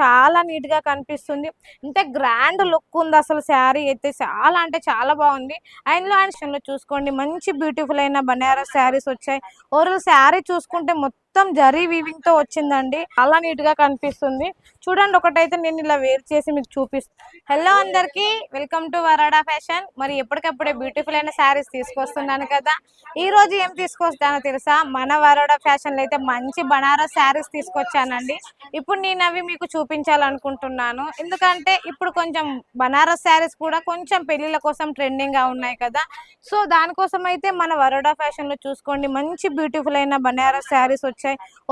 చాలా నీట్ గా కనిపిస్తుంది. ఇంత గ్రాండ్ లుక్ ఉంది. అసలు శారీ అయితే చాలా అంటే చాలా బాగుంది. అండ్ లో చూసుకోండి మంచి బ్యూటిఫుల్ అయిన బనారస్ శారీస్ వచ్చాయి. ఓవరాల్ శారీ చూసుకుంటే మొత్తం జరీ వీవింగ్ తో వచ్చిందండి. చాలా నీట్ గా కనిపిస్తుంది. చూడండి ఒకటైతే నేను ఇలా వేర్ చేసి మీకు చూపిస్తాను. హలో అందరికి, వెల్కమ్ టు వరాడా ఫ్యాషన్. మరి ఎప్పటికప్పుడే బ్యూటిఫుల్ అయిన శారీస్ తీసుకొస్తున్నాను కదా. ఈ రోజు ఏం తీసుకొస్తానో తెలుసా? మన వరాడా ఫ్యాషన్ లో అయితే మంచి బనారస్ శారీస్ తీసుకొచ్చానండి. ఇప్పుడు నేను అవి మీకు చూపించాలనుకుంటున్నాను. ఎందుకంటే ఇప్పుడు కొంచెం బనారస్ శారీస్ కూడా కొంచెం పెళ్లిళ్ళ కోసం ట్రెండింగ్ గా ఉన్నాయి కదా. సో దానికోసం అయితే మన వరోడా ఫ్యాషన్ లో చూసుకోండి మంచి బ్యూటిఫుల్ అయిన బనారస్ శారీస్ వచ్చాయి.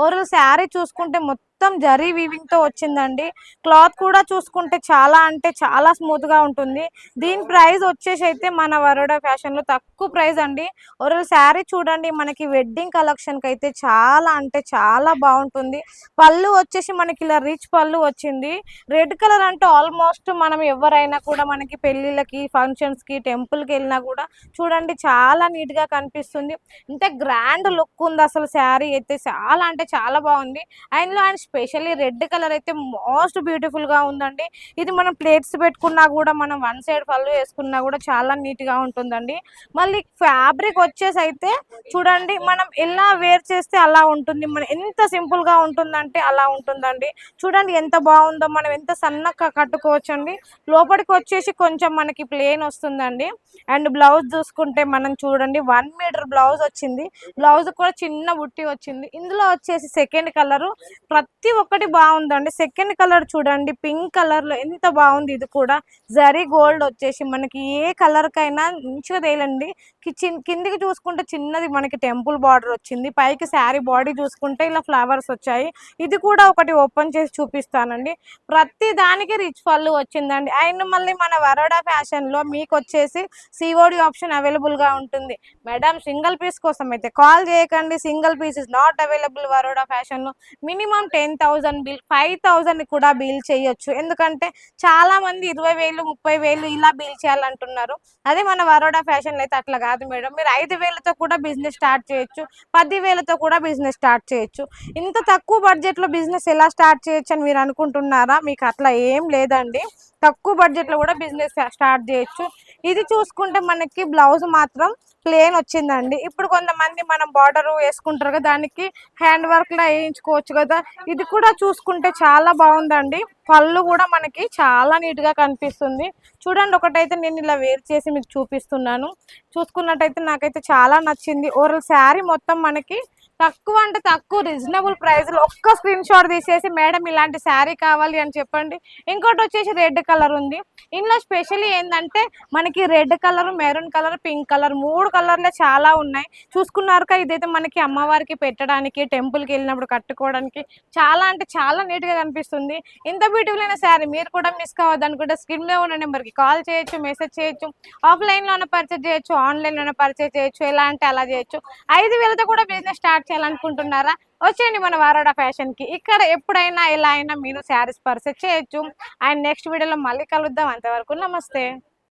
ఓవరాల్ శారీ చూసుకుంటే మొత్తం జరీ వీవింగ్ తో వచ్చిందండి. క్లాత్ కూడా చూసుకుంటే చాలా అంటే చాలా స్మూత్ గా ఉంటుంది. దీని ప్రైస్ వచ్చేసి అయితే మన వరోడా ఫ్యాషన్ లో తక్కువ ప్రైస్ అండి. ఓవరాల్ శారీ చూడండి, మనకి వెడ్డింగ్ కలెక్షన్ కి అయితే చాలా అంటే చాలా బాగుంటుంది. పళ్ళు వచ్చేసి మనకి ఇలా రిచ్ పళ్ళు వచ్చింది. రెడ్ కలర్ అంటే ఆల్మోస్ట్ మనం ఎవరైనా కూడా మనకి పెళ్లిళ్ళకి ఫంక్షన్స్ కి టెంపుల్ కి వెళ్ళినా కూడా చూడండి చాలా నీట్ గా కనిపిస్తుంది. ఇంత గ్రాండ్ లుక్ ఉంది. అసలు శారీ అయితే చాలా అంటే చాలా బాగుంది. అండ్ స్పెషల్లీ రెడ్ కలర్ అయితే మోస్ట్ బ్యూటిఫుల్ గా ఉందండి. ఇది మనం ప్లేట్స్ పెట్టుకున్నా కూడా మనం వన్ సైడ్ పళ్ళు వేసుకున్నా కూడా చాలా నీట్ గా ఉంటుందండి. మళ్ళీ ఫ్యాబ్రిక్ వచ్చేసి అయితే చూడండి మనం ఎలా వేర్ చేస్తే అలా ఉంటుంది. మనం ఎంత సింపుల్ గా ఉంటుందంటే అలా ఉంటుందండి. చూడండి ఎంత బాగుందో. మనం ఎంత సన్నగా కట్టుకోవచ్చండి. లోపలికి వచ్చేసి కొంచెం మనకి ప్లేన్ వస్తుందండి. అండ్ బ్లౌజ్ చూసుకుంటే మనం చూడండి 1 మీటర్ బ్లౌజ్ వచ్చింది. బ్లౌజ్ కూడా చిన్న బుట్టి వచ్చింది. ఇందులో వచ్చేసి సెకండ్ కలర్ ప్రతి ఒక్కటి బాగుందండి. సెకండ్ కలర్ చూడండి పింక్ కలర్ లో ఎంత బాగుంది. ఇది కూడా జరీ గోల్డ్ వచ్చేసి మనకి ఏ కలర్ కైనా మంచిగా తేలండి. కిందికి చూసుకుంటే చిన్నది మనకి టెంపుల్ బార్డర్ వచ్చింది. పైకి శారీ బాడీ చూసుకుంటే ఇలా ఫ్లవర్స్ వచ్చాయి. ఇది కూడా ఒకటి ఓపెన్ చేసి చూపిస్తానండి. ప్రతి దానికి రిచ్ పళ్ళు వచ్చిందండి. అండ్ మళ్ళీ మన వరోడా ఫ్యాషన్ లో మీకు వచ్చేసి సిఓడి ఆప్షన్ అవైలబుల్ గా ఉంటుంది. మేడం సింగిల్ పీస్ కోసం అయితే కాల్ చేయకండి. Single piece is not available Varoda fashion లో. మినిమం 10,000 బిల్ 5,000 కూడా బిల్ చేయొచ్చు. ఎందుకంటే చాలా మంది 20,000 30,000 ఇలా బిల్ చేయాలంటున్నారు. అదే మన వరోడా ఫ్యాషన్ లో అయితే అట్లా కాదు మేడం. మీరు 5,000తో కూడా బిజినెస్ స్టార్ట్ చేయొచ్చు. 10,000తో కూడా బిజినెస్ స్టార్ట్ చేయొచ్చు. ఇంత తక్కువ బడ్జెట్ లో బిజినెస్ ఎలా స్టార్ట్ చేయొచ్చు అని మీరు అనుకుంటున్నారా? మీకు అట్లా ఏం లేదండి. తక్కువ బడ్జెట్ లో కూడా బిజినెస్ స్టార్ట్ చేయొచ్చు. ఇది చూసుకుంటే మనకి బ్లౌజ్ మాత్రం ప్లేన్ వచ్చిందండి. ఇప్పుడు కొంతమంది మనం బార్డర్ వేసుకుంటారు కదా, దానికి హ్యాండ్ వర్క్ లా వేయించుకోవచ్చు కదా. ఇది కూడా చూసుకుంటే చాలా బాగుందండి. పళ్ళు కూడా మనకి చాలా నీట్ గా కనిపిస్తుంది. చూడండి ఒకటైతే నేను ఇలా వేర్ చేసి మీకు చూపిస్తున్నాను. చూసుకున్నట్టయితే నాకైతే చాలా నచ్చింది. ఓవరాల్ శారీ మొత్తం మనకి తక్కువ అంటే తక్కువ రీజనబుల్ ప్రైస్ లో ఒక్క స్క్రీన్ షాట్ తీసేసి మేడం ఇలాంటి శారీ కావాలి అని చెప్పండి. ఇంకోటి వచ్చేసి రెడ్ కలర్ ఉంది. ఇందులో స్పెషల్లీ ఏంటంటే మనకి red colour, maroon colour, pink colour 3 కలర్లే చాలా ఉన్నాయి. చూసుకున్నారుగా, ఇదైతే మనకి అమ్మవారికి పెట్టడానికి టెంపుల్కి వెళ్ళినప్పుడు కట్టుకోవడానికి చాలా అంటే చాలా నీట్ గా కనిపిస్తుంది. ఇంత బ్యూటిఫుల్ అయిన శారీ మీరు కూడా మిస్ కావద్దు అనుకుంటే స్క్రీన్ లో ఉన్న నెంబర్కి కాల్ చేయొచ్చు, మెసేజ్ చేయొచ్చు. ఆఫ్లైన్ లోనే పర్చేజ్ చేయొచ్చు, ఆన్లైన్ లోనే పర్చేజ్ చేయొచ్చు. ఎలా అంటే అలా చేయొచ్చు. 5,000తో కూడా బిజినెస్ స్టార్ట్ చేయాలనుకుంటున్నారా? వచ్చేయండి మన వరోడా ఫ్యాషన్ కి. ఇక్కడ ఎప్పుడైనా ఎలా అయినా మీరు శారీస్ పర్చేజ్ చేయొచ్చు. అండ్ నెక్స్ట్ వీడియోలో మళ్ళీ కలుద్దాం. అంతవరకు నమస్తే.